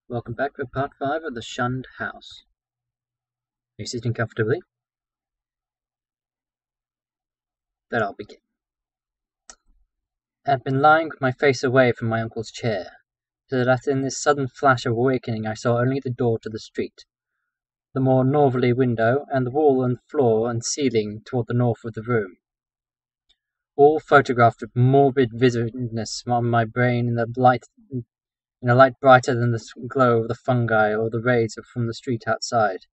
Welcome back to part 5 of the Shunned house. Are you sitting comfortably? Then I'll begin. I had been lying with my face away from my uncle's chair, so that in this sudden flash of awakening I saw only the door to the street, the more northerly window, and the wall and floor and ceiling toward the north of the room. All photographed with morbid vividness on my brain in a light brighter than the glow of the fungi or the rays from the street outside.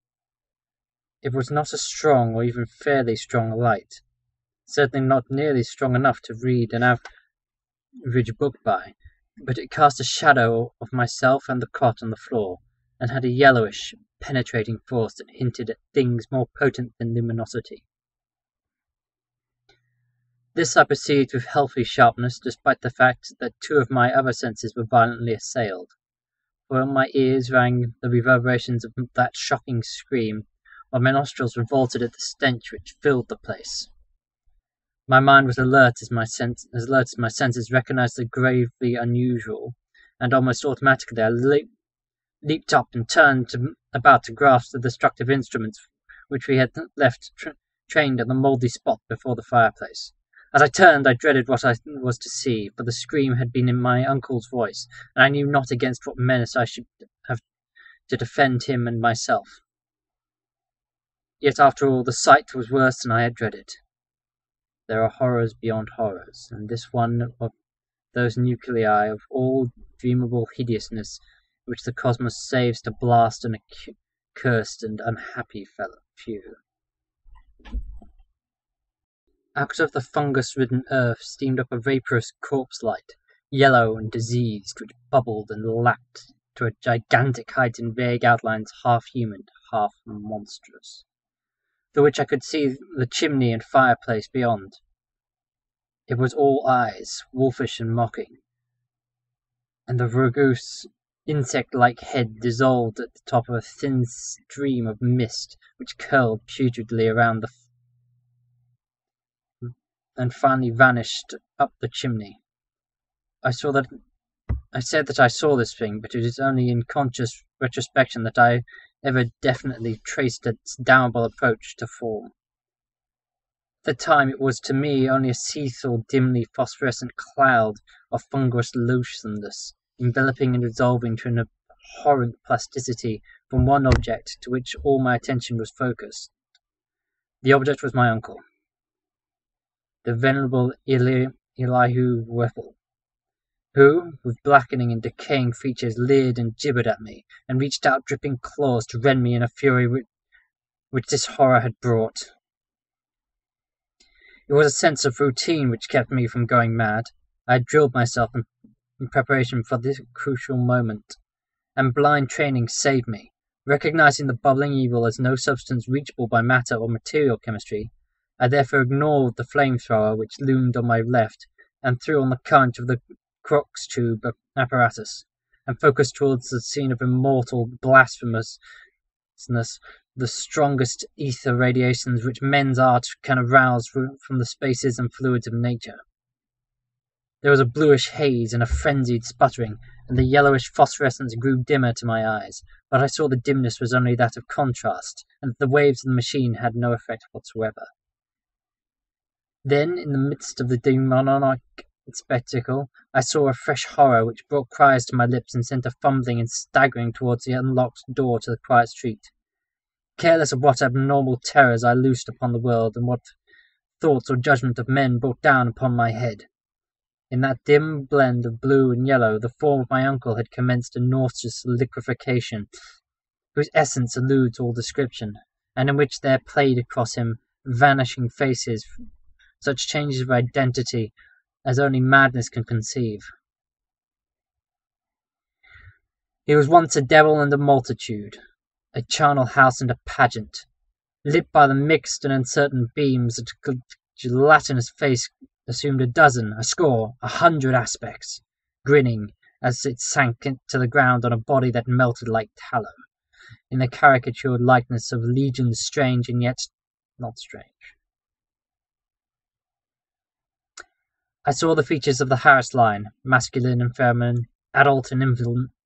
It was not a strong or even fairly strong light, certainly not nearly strong enough to read an average book by, but it cast a shadow of myself and the cot on the floor, and had a yellowish, penetrating force that hinted at things more potent than luminosity. This I perceived with healthy sharpness, despite the fact that two of my other senses were violently assailed, for in my ears rang the reverberations of that shocking scream, while my nostrils revolted at the stench which filled the place. My mind was alert as my senses recognized the gravely unusual, and almost automatically I leaped up and turned about to grasp the destructive instruments which we had left trained on the mouldy spot before the fireplace. As I turned, I dreaded what I was to see, for the scream had been in my uncle's voice, and I knew not against what menace I should have to defend him and myself. Yet, after all, the sight was worse than I had dreaded. There are horrors beyond horrors, and this one of those nuclei of all dreamable hideousness which the cosmos saves to blast an accursed and unhappy few. Out of the fungus-ridden earth steamed up a vaporous corpse-light, yellow and diseased, which bubbled and lapped to a gigantic height in vague outlines half-human, half-monstrous, through which I could see the chimney and fireplace beyond. It was all eyes, wolfish and mocking, and the rugose, insect-like head dissolved at the top of a thin stream of mist which curled putridly around and finally vanished up the chimney. I said that I saw this thing, but it is only in conscious retrospection that I ever definitely traced its damnable approach to form. At the time it was to me only a see-through, dimly phosphorescent cloud of fungus loathsomeness, enveloping and dissolving to an abhorrent plasticity from one object to which all my attention was focused. The object was my uncle, the venerable Elihu Whipple, who, with blackening and decaying features, leered and gibbered at me, and reached out dripping claws to rend me in a fury which this horror had brought. It was a sense of routine which kept me from going mad. I had drilled myself in preparation for this crucial moment, and blind training saved me. Recognizing the bubbling evil as no substance reachable by matter or material chemistry, I therefore ignored the flamethrower which loomed on my left, and threw on the current of the Crookes tube apparatus, and focused towards the scene of immortal blasphemousness, the strongest ether radiations which men's art can arouse from the spaces and fluids of nature. There was a bluish haze and a frenzied sputtering, and the yellowish phosphorescence grew dimmer to my eyes, but I saw the dimness was only that of contrast, and that the waves of the machine had no effect whatsoever. Then, in the midst of the demonic spectacle, I saw a fresh horror which brought cries to my lips and sent a fumbling and staggering towards the unlocked door to the quiet street. Careless of what abnormal terrors I loosed upon the world, and what thoughts or judgment of men brought down upon my head. In that dim blend of blue and yellow, the form of my uncle had commenced a nauseous liquefaction, whose essence eludes all description, and in which there played across him vanishing faces, such changes of identity as only madness can conceive. He was once a devil and a multitude, a charnel house and a pageant, lit by the mixed and uncertain beams that a gelatinous face assumed a dozen, a score, 100 aspects, grinning as it sank to the ground on a body that melted like tallow, in the caricatured likeness of legions strange and yet not strange. I saw the features of the Harris line, masculine and feminine, adult and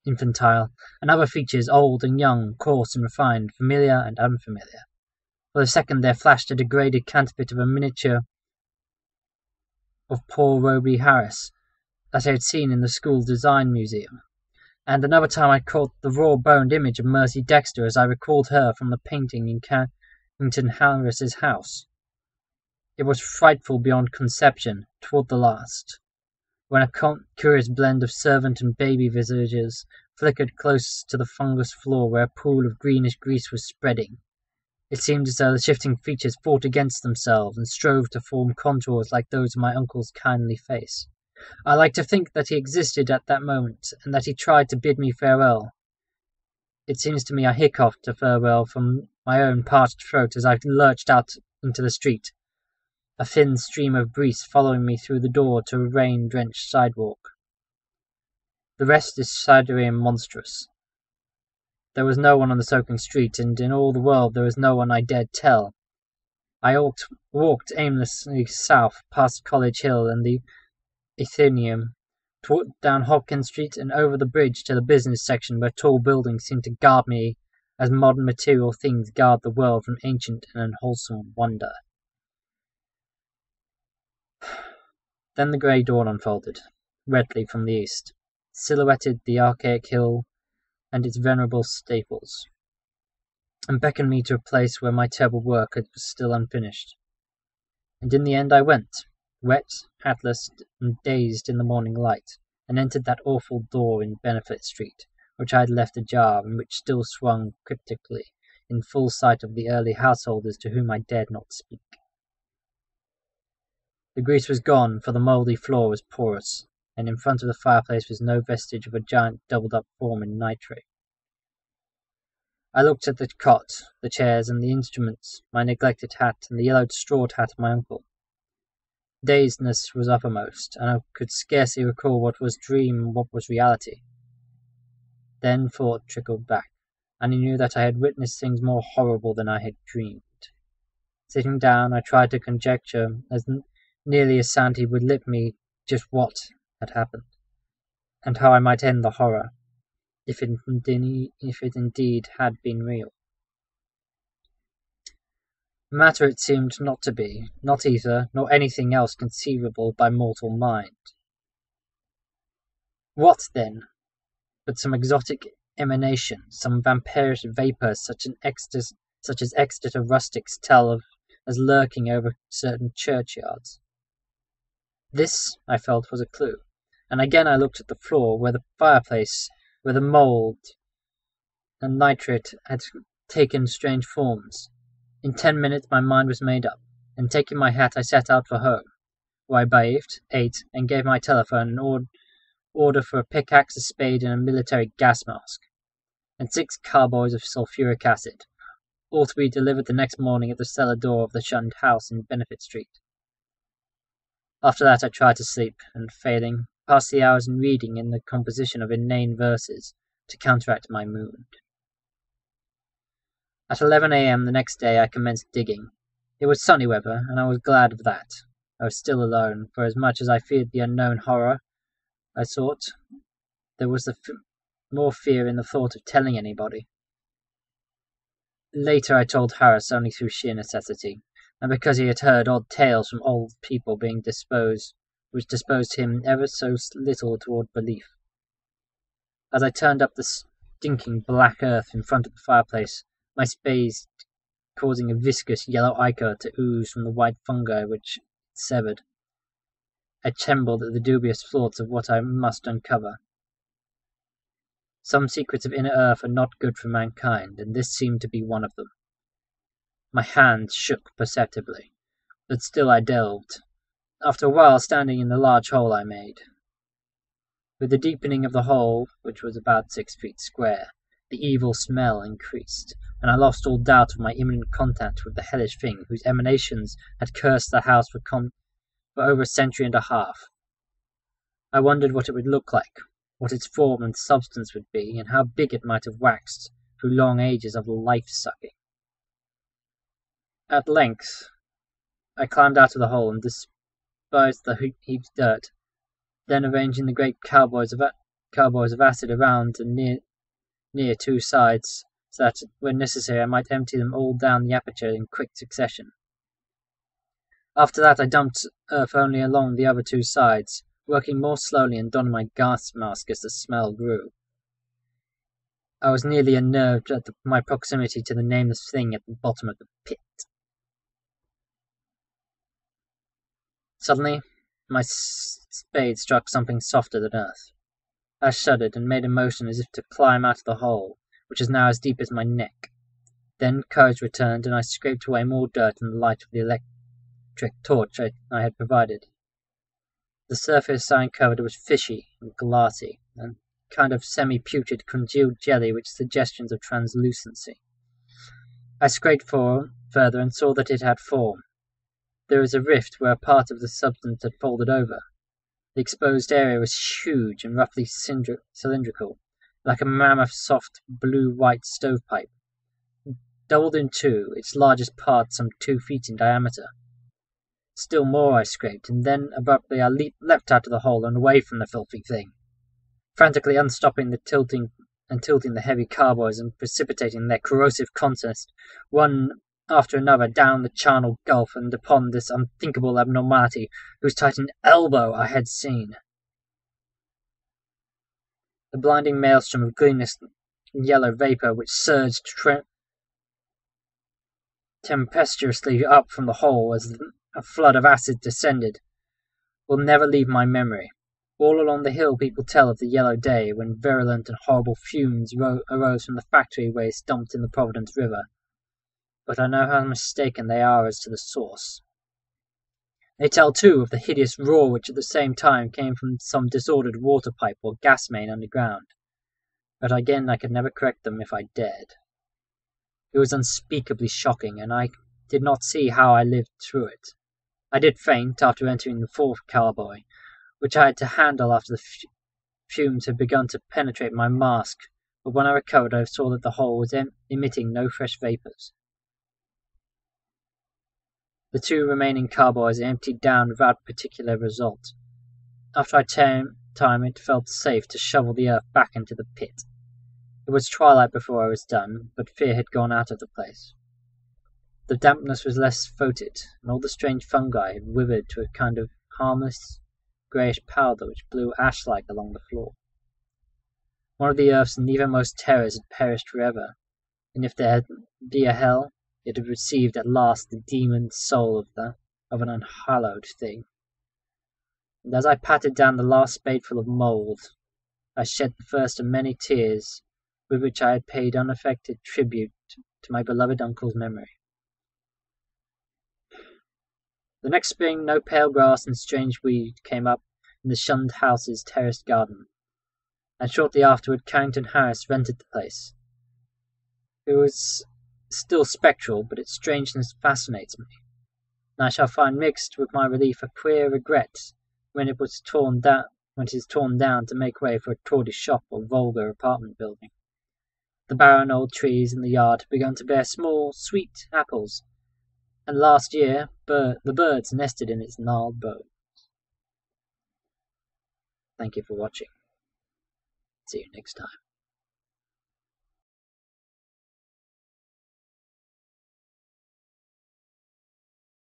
infantile, and other features old and young, coarse and refined, familiar and unfamiliar. For a second there flashed a degraded counterfeit of a miniature of poor Roby Harris that I had seen in the school design museum, and another time I caught the raw-boned image of Mercy Dexter as I recalled her from the painting in Carrington Harris's house. It was frightful beyond conception, toward the last, when a curious blend of servant and baby visages flickered close to the fungus floor where a pool of greenish grease was spreading. It seemed as though the shifting features fought against themselves and strove to form contours like those of my uncle's kindly face. I like to think that he existed at that moment, and that he tried to bid me farewell. It seems to me I hiccuped a farewell from my own parched throat as I lurched out into the street, a thin stream of grease following me through the door to a rain-drenched sidewalk. The rest is shadowy and monstrous. There was no one on the soaking street, and in all the world there was no one I dared tell. I walked aimlessly south, past College Hill and the Athenaeum, down Hopkins Street and over the bridge to the business section where tall buildings seemed to guard me as modern material things guard the world from ancient and unwholesome wonder. Then the grey dawn unfolded, redly from the east, silhouetted the archaic hill and its venerable staples, and beckoned me to a place where my terrible work was still unfinished. And in the end I went, wet, hatless, and dazed in the morning light, and entered that awful door in Benefit Street, which I had left ajar, and which still swung cryptically in full sight of the early householders to whom I dared not speak. The grease was gone, for the mouldy floor was porous, and in front of the fireplace was no vestige of a giant doubled-up form in nitrate. I looked at the cot, the chairs, and the instruments, my neglected hat, and the yellowed straw hat of my uncle. Dazedness was uppermost, and I could scarcely recall what was dream and what was reality. Then thought trickled back, and I knew that I had witnessed things more horrible than I had dreamed. Sitting down, I tried to conjecture, as nearly as sanity would let me, just what had happened, and how I might end the horror, if it indeed had been real. Matter it seemed not to be, not ether, nor anything else conceivable by mortal mind. What, then, but some exotic emanation, some vampirish vapour such as Exeter rustics tell of as lurking over certain churchyards? This, I felt, was a clue, and again I looked at the floor, where the fireplace, where the mould and nitrate had taken strange forms. In 10 minutes my mind was made up, and taking my hat I set out for home, where I bathed, ate, and gave my telephone an order for a pickaxe, a spade, and a military gas mask, and 6 carboys of sulphuric acid, all to be delivered the next morning at the cellar door of the Shunned house in Benefit Street. After that I tried to sleep, and failing, passed the hours in reading and the composition of inane verses to counteract my mood. At 11 a.m. the next day I commenced digging. It was sunny weather, and I was glad of that. I was still alone, for as much as I feared the unknown horror I sought, there was more fear in the thought of telling anybody. Later I told Harris only through sheer necessity, and because he had heard odd tales from old people which disposed him ever so little toward belief. As I turned up the stinking black earth in front of the fireplace, my spade causing a viscous yellow ichor to ooze from the white fungi which it severed, I trembled at the dubious thoughts of what I must uncover. Some secrets of inner earth are not good for mankind, and this seemed to be one of them. My hands shook perceptibly, but still I delved, after a while standing in the large hole I made. With the deepening of the hole, which was about 6 feet square, the evil smell increased, and I lost all doubt of my imminent contact with the hellish thing whose emanations had cursed the house for over a century and a half. I wondered what it would look like, what its form and substance would be, and how big it might have waxed through long ages of life-sucking. At length I climbed out of the hole and despised the heaped dirt, then arranging the great cowboys carboys of acid around and near two sides, so that when necessary I might empty them all down the aperture in quick succession. After that I dumped earth only along the other two sides, working more slowly and donning my gas mask as the smell grew. I was nearly unnerved at my proximity to the nameless thing at the bottom of the pit. Suddenly, my spade struck something softer than earth. I shuddered and made a motion as if to climb out of the hole, which was now as deep as my neck. Then courage returned, and I scraped away more dirt in the light of the electric torch I had provided. The surface I uncovered was fishy and glassy, and kind of semi-putrid congealed jelly with suggestions of translucency. I scraped further and saw that it had form. There was a rift where a part of the substance had folded over. The exposed area was huge and roughly cylindrical, like a mammoth soft blue-white stovepipe. Doubled in two, its largest part some 2 feet in diameter. Still more I scraped, and then abruptly I leapt out of the hole and away from the filthy thing. Frantically unstopping the tilting the heavy carboys and precipitating their corrosive contents one after another down the charnel gulf and upon this unthinkable abnormality whose tightened elbow I had seen. The blinding maelstrom of greenish yellow vapor which surged tempestuously up from the hole as a flood of acid descended will never leave my memory. All along the hill people tell of the yellow day when virulent and horrible fumes arose from the factory waste dumped in the Providence River, but I know how mistaken they are as to the source. They tell, too, of the hideous roar which at the same time came from some disordered water pipe or gas main underground, but again I could never correct them if I dared. It was unspeakably shocking, and I did not see how I lived through it. I did faint after entering the fourth carboy, which I had to handle after the fumes had begun to penetrate my mask, but when I recovered I saw that the hole was emitting no fresh vapours. The 2 remaining carboys emptied down without particular result. After time it felt safe to shovel the earth back into the pit. It was twilight before I was done, but fear had gone out of the place. The dampness was less fetid, and all the strange fungi had withered to a kind of harmless, greyish powder which blew ash-like along the floor. One of the earth's nethermost terrors had perished forever, and if there be a hell, it had received at last the demon soul of an unhallowed thing. And as I patted down the last spadeful of mould, I shed the first of many tears with which I had paid unaffected tribute to my beloved uncle's memory. The next spring no pale grass and strange weed came up in the Shunned house's terraced garden, and shortly afterward Carrington Harris rented the place. It was still spectral, but its strangeness fascinates me, and I shall find mixed with my relief a queer regret when it is torn down to make way for a tawdry shop or vulgar apartment building. The barren old trees in the yard have begun to bear small, sweet apples, and last year the birds nested in its gnarled boughs. Thank you for watching. See you next time.